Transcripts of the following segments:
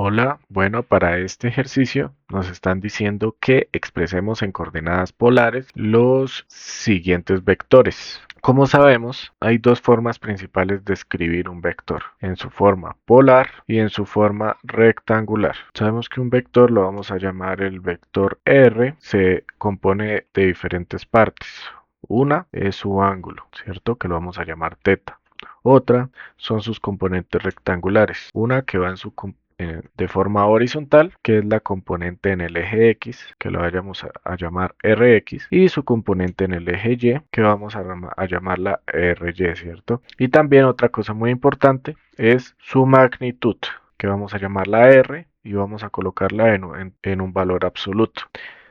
Hola, bueno, para este ejercicio nos están diciendo que expresemos en coordenadas polares los siguientes vectores. Como sabemos, hay dos formas principales de escribir un vector, en su forma polar y en su forma rectangular. Sabemos que un vector lo vamos a llamar el vector R, se compone de diferentes partes. Una es su ángulo, ¿cierto? Que lo vamos a llamar teta. Otra son sus componentes rectangulares, una que va en su de forma horizontal, que es la componente en el eje X, que lo vayamos a llamar Rx, y su componente en el eje Y, que vamos a llamarla Ry, ¿cierto? Y también otra cosa muy importante es su magnitud, que vamos a llamarla R y vamos a colocarla en un valor absoluto.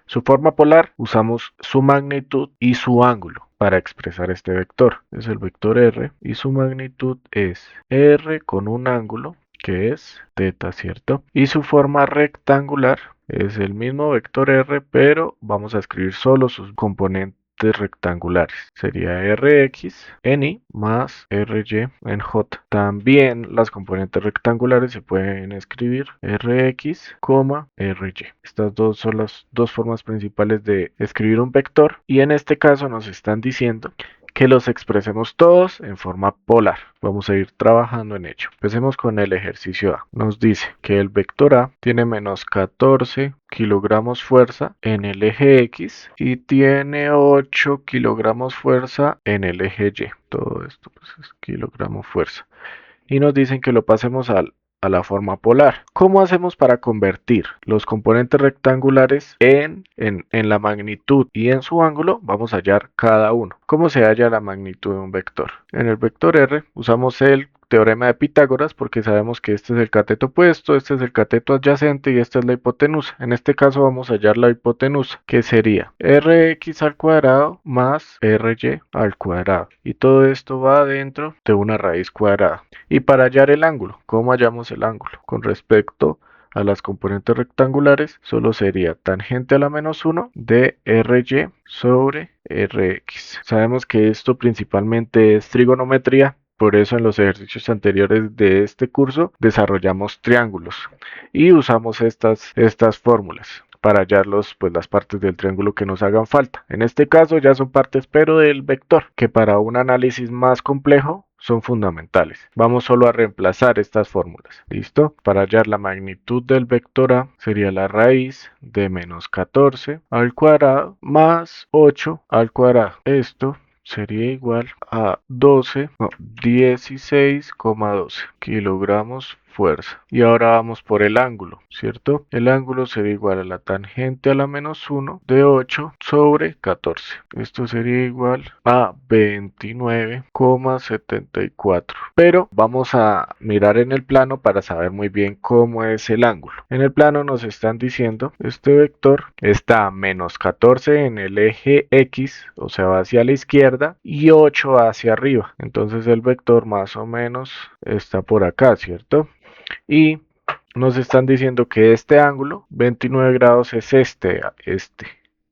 Su forma polar usamos su magnitud y su ángulo para expresar este vector. Es el vector R y su magnitud es R con un ángulo que es teta, ¿cierto? Y su forma rectangular es el mismo vector R, pero vamos a escribir solo sus componentes rectangulares. Sería Rx en I más Ry en J. También las componentes rectangulares se pueden escribir Rx, Ry. Estas dos son las dos formas principales de escribir un vector y en este caso nos están diciendo que los expresemos todos en forma polar. Vamos a ir trabajando en ello. Empecemos con el ejercicio A. Nos dice que el vector A tiene menos 14 kilogramos fuerza en el eje X y tiene 8 kilogramos fuerza en el eje Y. Todo esto pues, es kilogramo fuerza. Y nos dicen que lo pasemos a la forma polar. ¿Cómo hacemos para convertir los componentes rectangulares en la magnitud y en su ángulo? Vamos a hallar cada uno. ¿Cómo se halla la magnitud de un vector? En el vector R usamos el teorema de Pitágoras porque sabemos que este es el cateto opuesto, este es el cateto adyacente y esta es la hipotenusa. En este caso vamos a hallar la hipotenusa, que sería Rx al cuadrado más Ry al cuadrado. Y todo esto va dentro de una raíz cuadrada. Y para hallar el ángulo, ¿cómo hallamos el ángulo? Con respecto a las componentes rectangulares, solo sería tangente a la menos 1 de Ry sobre Rx. Sabemos que esto principalmente es trigonometría, por eso en los ejercicios anteriores de este curso desarrollamos triángulos y usamos estas fórmulas para hallar pues, las partes del triángulo que nos hagan falta. En este caso ya son partes pero del vector, que para un análisis más complejo son fundamentales. Vamos solo a reemplazar estas fórmulas. ¿Listo? Para hallar la magnitud del vector A sería la raíz de menos 14 al cuadrado más 8 al cuadrado. Esto sería igual a 16,12 kilogramos fuerza. Y ahora vamos por el ángulo, ¿cierto? El ángulo sería igual a la tangente a la menos 1 de 8 sobre 14. Esto sería igual a 29,74. Pero vamos a mirar en el plano para saber muy bien cómo es el ángulo. En el plano nos están diciendo, este vector está a menos 14 en el eje X, o sea, va hacia la izquierda, y 8 hacia arriba. Entonces el vector más o menos está por acá, ¿cierto? Y nos están diciendo que este ángulo, 29 grados, es este.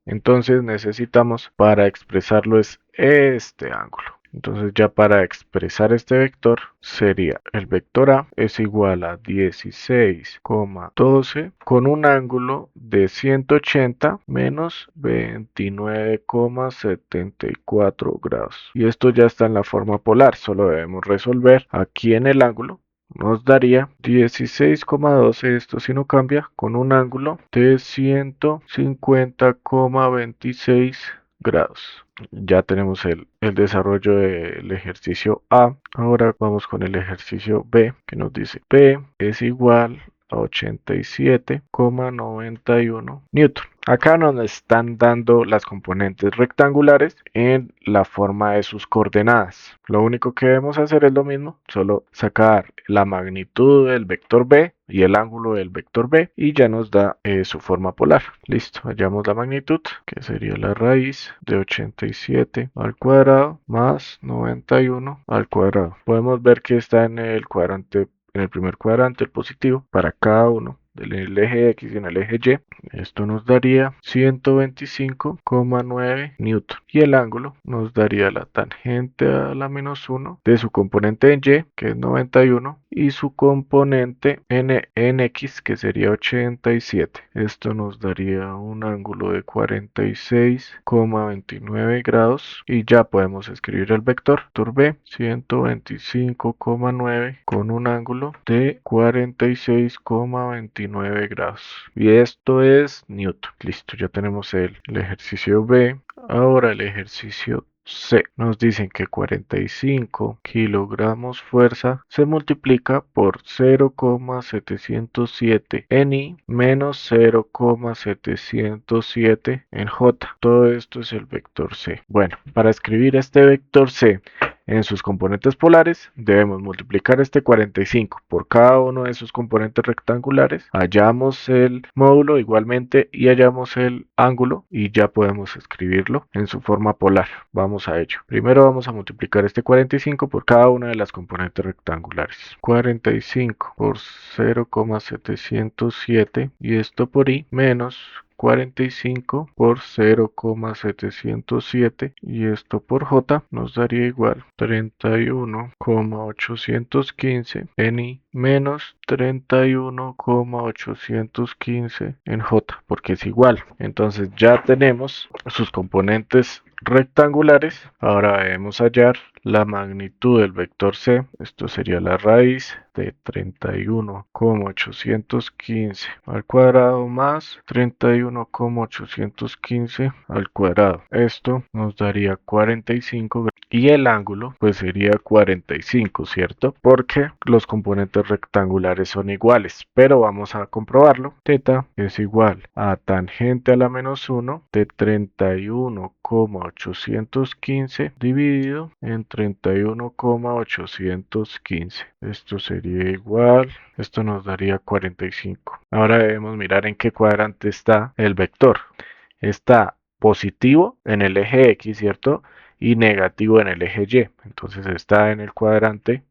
Entonces necesitamos para expresarlo es este ángulo. Entonces ya para expresar este vector sería el vector A es igual a 16,12 con un ángulo de 180 menos 29,74 grados. Y esto ya está en la forma polar, solo debemos resolver aquí en el ángulo. Nos daría 16,12, esto si no cambia, con un ángulo de 150,26 grados. Ya tenemos el desarrollo del ejercicio A. Ahora vamos con el ejercicio B, que nos dice P es igual a 87,91 newton. Acá nos están dando las componentes rectangulares en la forma de sus coordenadas. Lo único que debemos hacer es lo mismo, solo sacar la magnitud del vector B y el ángulo del vector B y ya nos da su forma polar. Listo, hallamos la magnitud, que sería la raíz de 87 al cuadrado más 91 al cuadrado. Podemos ver que está en el cuadrante, en el primer cuadrante, el positivo, para cada uno en el eje X y en el eje Y. Esto nos daría 125,9 newton. Y el ángulo nos daría la tangente a la menos 1 de su componente en Y, que es 91, y su componente en X, que sería 87. Esto nos daría un ángulo de 46,29 grados. Y ya podemos escribir el vector. Vector B, 125,9 con un ángulo de 46,29 grados. Y esto es Newton. Listo, ya tenemos el ejercicio B. Ahora el ejercicio C. Nos dicen que 45 kilogramos fuerza se multiplica por 0,707 en I menos 0,707 en J. Todo esto es el vector C. Bueno, para escribir este vector C en sus componentes polares, debemos multiplicar este 45 por cada uno de sus componentes rectangulares, hallamos el módulo igualmente y hallamos el ángulo y ya podemos escribirlo en su forma polar. Vamos a ello. Primero vamos a multiplicar este 45 por cada una de las componentes rectangulares. 45 por 0,707 y esto por I menos 45 por 0,707 y esto por J nos daría igual 31,815 en I menos 31,815 en J, porque es igual. Entonces ya tenemos sus componentes rectangulares. Ahora debemos hallar la magnitud del vector C. Esto sería la raíz de 31,815 al cuadrado más 31,815 al cuadrado. Esto nos daría 45 grados. Y el ángulo pues sería 45, ¿cierto? Porque los componentes rectangulares son iguales. Pero vamos a comprobarlo. Teta es igual a tangente a la menos 1 de 31,815 dividido en 31,815. Esto sería igual, esto nos daría 45. Ahora debemos mirar en qué cuadrante está el vector. Está positivo en el eje X, ¿cierto? Y negativo en el eje Y. Entonces está en el cuadrante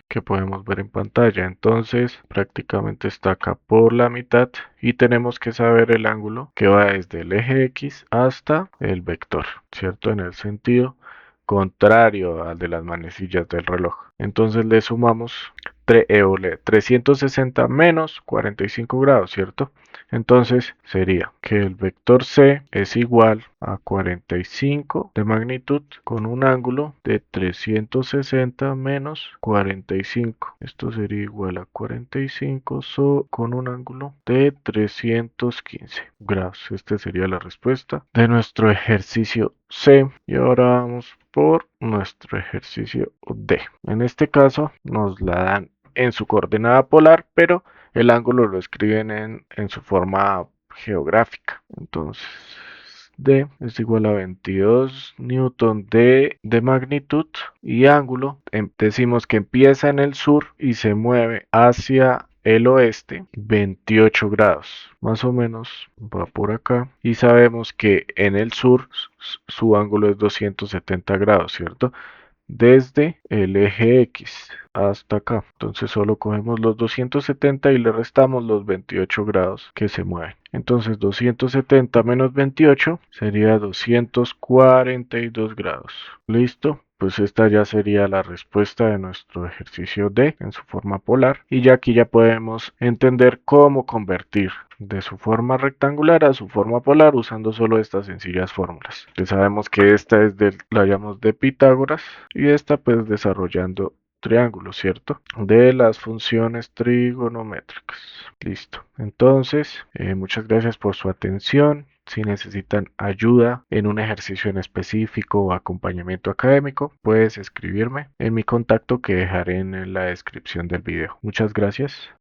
que podemos ver en pantalla. Entonces prácticamente está acá por la mitad y tenemos que saber el ángulo que va desde el eje X hasta el vector, ¿cierto? En el sentido contrario al de las manecillas del reloj. Entonces le sumamos 360 menos 45 grados, ¿cierto? Entonces sería que el vector C es igual a 45 de magnitud con un ángulo de 360 menos 45. Esto sería igual a 45 con un ángulo de 315 grados. Esta sería la respuesta de nuestro ejercicio C. Y ahora vamos por nuestro ejercicio D. En este caso nos la dan en su coordenada polar, pero el ángulo lo escriben en su forma geográfica. Entonces, D es igual a 22 newton de magnitud y ángulo. Decimos que empieza en el sur y se mueve hacia el oeste 28 grados. Más o menos va por acá. Y sabemos que en el sur su ángulo es 270 grados, ¿cierto? Desde el eje X hasta acá. Entonces solo cogemos los 270 y le restamos los 28 grados que se mueven. Entonces 270 menos 28 sería 242 grados. ¿Listo? Pues esta ya sería la respuesta de nuestro ejercicio D en su forma polar. Y ya aquí ya podemos entender cómo convertir de su forma rectangular a su forma polar usando solo estas sencillas fórmulas. Ya sabemos que esta es la llamamos de Pitágoras y esta pues desarrollando triángulos, ¿cierto? De las funciones trigonométricas. Listo. Entonces, muchas gracias por su atención. Si necesitan ayuda en un ejercicio en específico o acompañamiento académico, puedes escribirme en mi contacto que dejaré en la descripción del video. Muchas gracias.